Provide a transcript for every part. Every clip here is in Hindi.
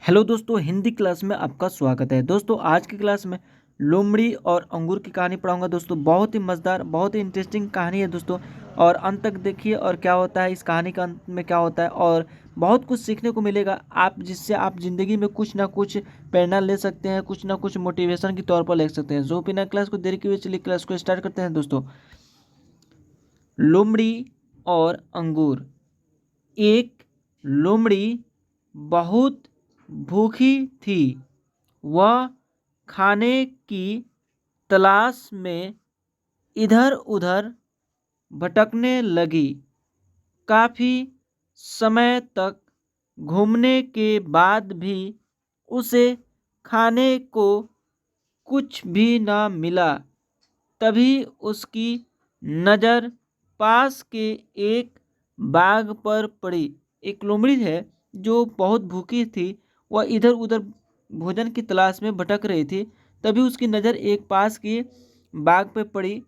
हेलो दोस्तों, हिंदी क्लास में आपका स्वागत है। दोस्तों आज की क्लास में लोमड़ी और अंगूर की कहानी पढ़ाऊंगा। दोस्तों बहुत ही मज़ेदार, बहुत ही इंटरेस्टिंग कहानी है दोस्तों, और अंत तक देखिए और क्या होता है इस कहानी का अंत में क्या होता है, और बहुत कुछ सीखने को मिलेगा आप, जिससे आप ज़िंदगी में कुछ ना कुछ प्रेरणा ले सकते हैं, कुछ ना कुछ मोटिवेशन के तौर पर ले सकते हैं। जो बिना क्लास को देरी की हुई, चलिए क्लास को स्टार्ट करते हैं। दोस्तों लोमड़ी और अंगूर। एक लोमड़ी बहुत भूखी थी। वह खाने की तलाश में इधर उधर भटकने लगी। काफ़ी समय तक घूमने के बाद भी उसे खाने को कुछ भी न मिला। तभी उसकी नज़र पास के एक बाग पर पड़ी। एक लोमड़ी है जो बहुत भूखी थी। वह इधर उधर भोजन की तलाश में भटक रही थी। तभी उसकी नज़र एक पास के बाग पर पड़ी।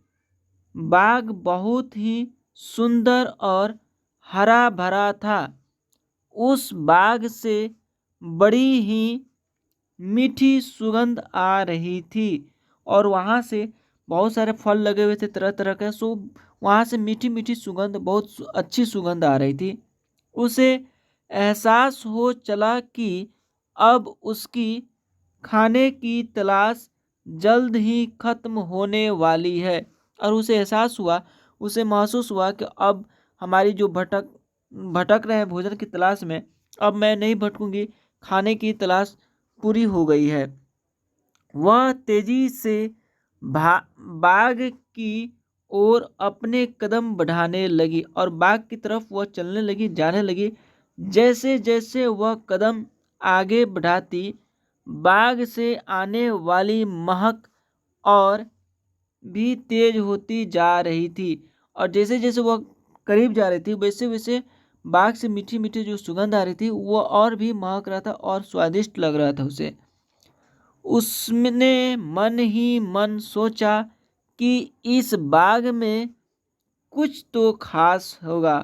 बाग बहुत ही सुंदर और हरा भरा था। उस बाग से बड़ी ही मीठी सुगंध आ रही थी, और वहाँ से बहुत सारे फल लगे हुए थे तरह तरह के। सो वहाँ से मीठी मीठी सुगंध, बहुत अच्छी सुगंध आ रही थी। उसे एहसास हो चला कि अब उसकी खाने की तलाश जल्द ही खत्म होने वाली है। और उसे एहसास हुआ, उसे महसूस हुआ कि अब हमारी जो भटक भटक रहे हैं भोजन की तलाश में, अब मैं नहीं भटकूंगी, खाने की तलाश पूरी हो गई है। वह तेजी से बाग की ओर अपने कदम बढ़ाने लगी, और बाग की तरफ वह चलने लगी, जाने लगी। जैसे जैसे वह कदम आगे बढ़ाती, बाग से आने वाली महक और भी तेज होती जा रही थी। और जैसे जैसे वह करीब जा रही थी, वैसे वैसे बाग से मीठी मीठी जो सुगंध आ रही थी वो और भी महक रहा था और स्वादिष्ट लग रहा था उसे। उसने मन ही मन सोचा कि इस बाग में कुछ तो खास होगा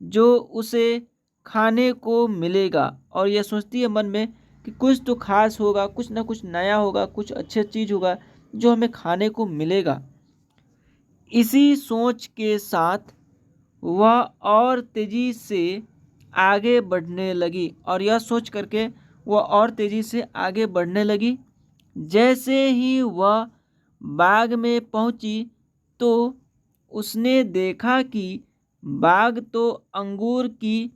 जो उसे खाने को मिलेगा। और यह सोचती है मन में कि कुछ तो खास होगा, कुछ ना कुछ नया होगा, कुछ अच्छी चीज़ होगा जो हमें खाने को मिलेगा। इसी सोच के साथ वह और तेजी से आगे बढ़ने लगी, और यह सोच करके वह और तेजी से आगे बढ़ने लगी। जैसे ही वह बाग में पहुंची तो उसने देखा कि बाग तो अंगूर की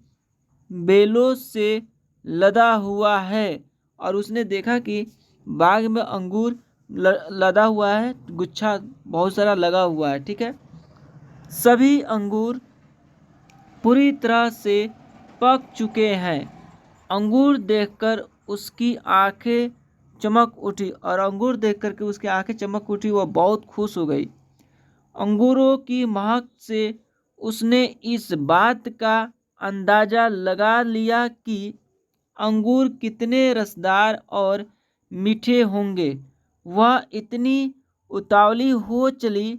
बेलों से लदा हुआ है। और उसने देखा कि बाग में अंगूर लदा हुआ है, गुच्छा बहुत सारा लगा हुआ है। ठीक है, सभी अंगूर पूरी तरह से पक चुके हैं। अंगूर देखकर उसकी आंखें चमक उठी, और अंगूर देखकर के उसकी आंखें चमक उठी। वह बहुत खुश हो गई। अंगूरों की महक से उसने इस बात का अंदाजा लगा लिया कि अंगूर कितने रसदार और मीठे होंगे। वह इतनी उतावली हो चली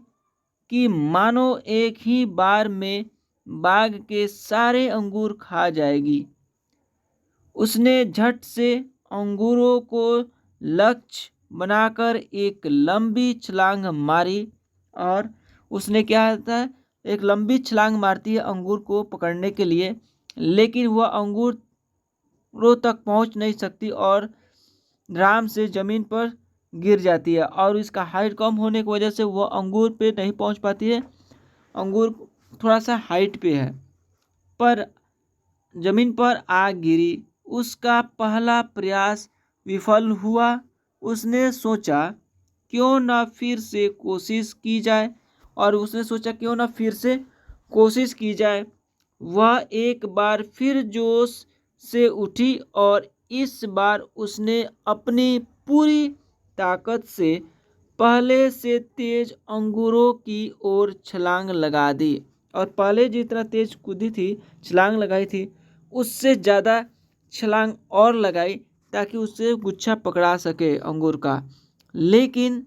कि मानो एक ही बार में बाग के सारे अंगूर खा जाएगी। उसने झट से अंगूरों को लक्ष्य बनाकर एक लंबी छलांग मारी। और उसने क्या होता है, एक लंबी छलांग मारती है अंगूर को पकड़ने के लिए, लेकिन वह अंगूरों तक पहुंच नहीं सकती और आराम से ज़मीन पर गिर जाती है। और इसका हाइट कम होने की वजह से वह अंगूर पे नहीं पहुंच पाती है। अंगूर थोड़ा सा हाइट पे है, पर जमीन पर आ गिरी। उसका पहला प्रयास विफल हुआ। उसने सोचा क्यों ना फिर से कोशिश की जाए, और उसने सोचा क्यों ना फिर से कोशिश की जाए। वह एक बार फिर जोश से उठी, और इस बार उसने अपनी पूरी ताकत से पहले से तेज अंगूरों की ओर छलांग लगा दी। और पहले जितना तेज कूदी थी, छलांग लगाई थी, उससे ज़्यादा छलांग और लगाई ताकि उससे गुच्छा पकड़ा सके अंगूर का। लेकिन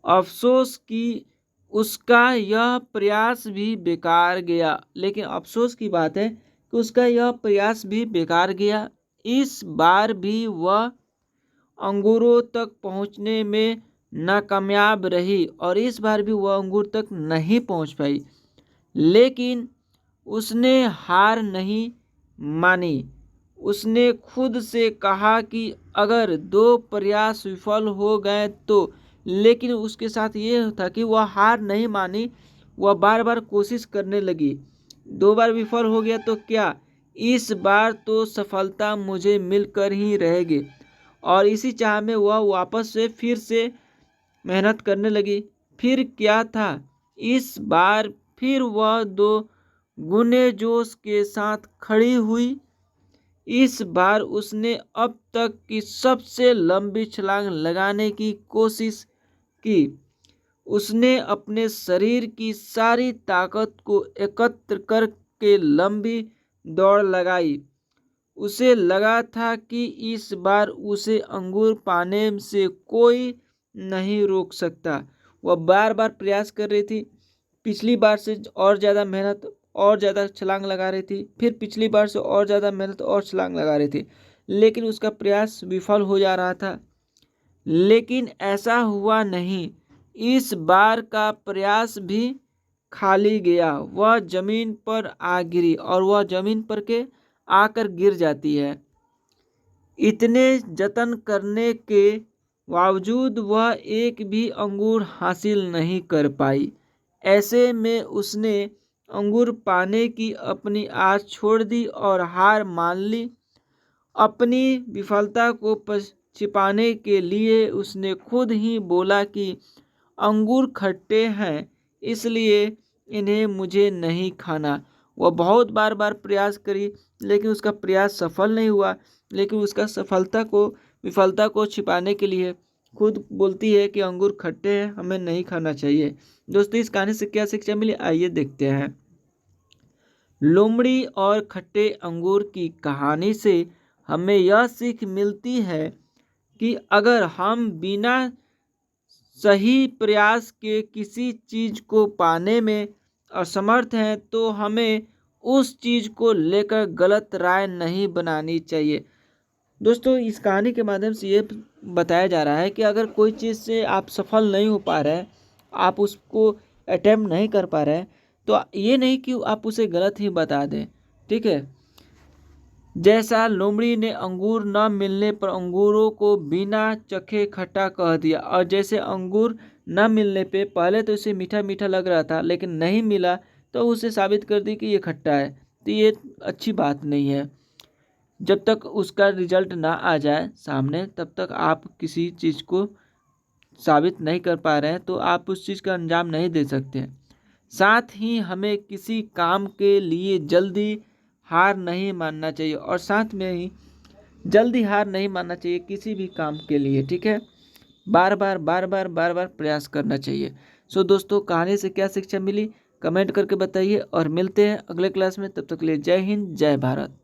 अफसोस कि उसका यह प्रयास भी बेकार गया। लेकिन अफसोस की बात है कि उसका यह प्रयास भी बेकार गया। इस बार भी वह अंगूरों तक पहुंचने में नाकामयाब रही और इस बार भी वह अंगूर तक नहीं पहुंच पाई। लेकिन उसने हार नहीं मानी। उसने खुद से कहा कि अगर 2 प्रयास विफल हो गए तो, लेकिन उसके साथ ये था कि वह हार नहीं मानी, वह बार बार कोशिश करने लगी। 2 बार विफल हो गया तो क्या, इस बार तो सफलता मुझे मिलकर ही रहेगी। और इसी चाह में वह वापस से फिर से मेहनत करने लगी। फिर क्या था, इस बार फिर वह 2 गुने जोश के साथ खड़ी हुई। इस बार उसने अब तक की सबसे लंबी छलांग लगाने की कोशिश की। उसने अपने शरीर की सारी ताकत को एकत्र करके लंबी दौड़ लगाई। उसे लगा था कि इस बार उसे अंगूर पाने से कोई नहीं रोक सकता। वह बार बार प्रयास कर रही थी, पिछली बार से और ज़्यादा मेहनत और ज़्यादा छलांग लगा रही थी, फिर पिछली बार से और ज़्यादा मेहनत और छलांग लगा रही थी, लेकिन उसका प्रयास विफल हो जा रहा था। लेकिन ऐसा हुआ नहीं। इस बार का प्रयास भी खाली गया। वह जमीन पर आ गिरी और वह जमीन पर के आकर गिर जाती है। इतने जतन करने के बावजूद वह एक भी अंगूर हासिल नहीं कर पाई। ऐसे में उसने अंगूर पाने की अपनी आस छोड़ दी और हार मान ली। अपनी विफलता को छिपाने के लिए उसने खुद ही बोला कि अंगूर खट्टे हैं, इसलिए इन्हें मुझे नहीं खाना। वह बहुत बार बार प्रयास करी, लेकिन उसका प्रयास सफल नहीं हुआ। लेकिन उसका विफलता को छिपाने के लिए खुद बोलती है कि अंगूर खट्टे हैं, हमें नहीं खाना चाहिए। दोस्तों, इस कहानी से क्या शिक्षा मिली, आइए देखते हैं। लोमड़ी और खट्टे अंगूर की कहानी से हमें यह सीख मिलती है कि अगर हम बिना सही प्रयास के किसी चीज़ को पाने में असमर्थ हैं तो हमें उस चीज़ को लेकर गलत राय नहीं बनानी चाहिए। दोस्तों, इस कहानी के माध्यम से ये बताया जा रहा है कि अगर कोई चीज़ से आप सफल नहीं हो पा रहे हैं, आप उसको अटेम्प्ट नहीं कर पा रहे हैं, तो ये नहीं कि आप उसे गलत ही बता दें। ठीक है। जैसा लोमड़ी ने अंगूर न मिलने पर अंगूरों को बिना चखे खट्टा कह दिया, और जैसे अंगूर न मिलने पे पहले तो इसे मीठा मीठा लग रहा था, लेकिन नहीं मिला तो उसे साबित कर दी कि ये खट्टा है। तो ये अच्छी बात नहीं है। जब तक उसका रिजल्ट ना आ जाए सामने, तब तक आप किसी चीज़ को साबित नहीं कर पा रहे हैं तो आप उस चीज़ का अंजाम नहीं दे सकते। साथ ही हमें किसी काम के लिए जल्दी हार नहीं मानना चाहिए, और साथ में ही जल्दी हार नहीं मानना चाहिए किसी भी काम के लिए। ठीक है, बार बार प्रयास करना चाहिए। सो दोस्तों, कहानी से क्या शिक्षा मिली कमेंट करके बताइए, और मिलते हैं अगले क्लास में। तब तक के लिए जय हिंद, जय भारत।